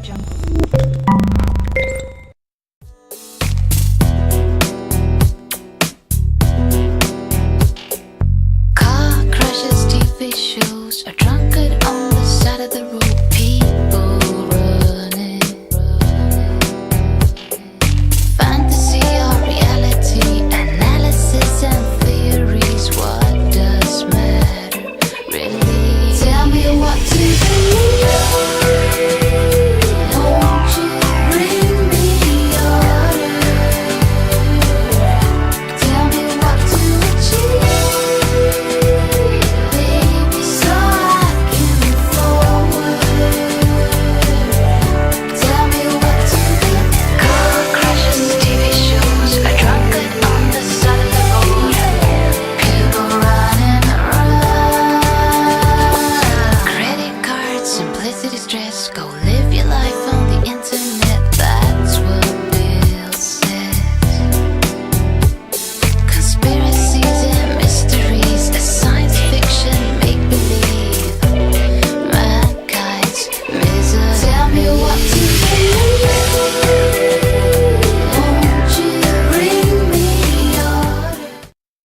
Car crashes, TV shows, a drunkard on the side of the road. People running. Fantasy or reality, analysis and theories. What does matter, really? Tell me what to believe. Won't you bring me order? Tell me what to achieve, baby, so I can move forward. Tell me what to be. Car crashes, TV shows, a drunkard on the side of the road. People running around. Credit cards, simplicity, stress, go live.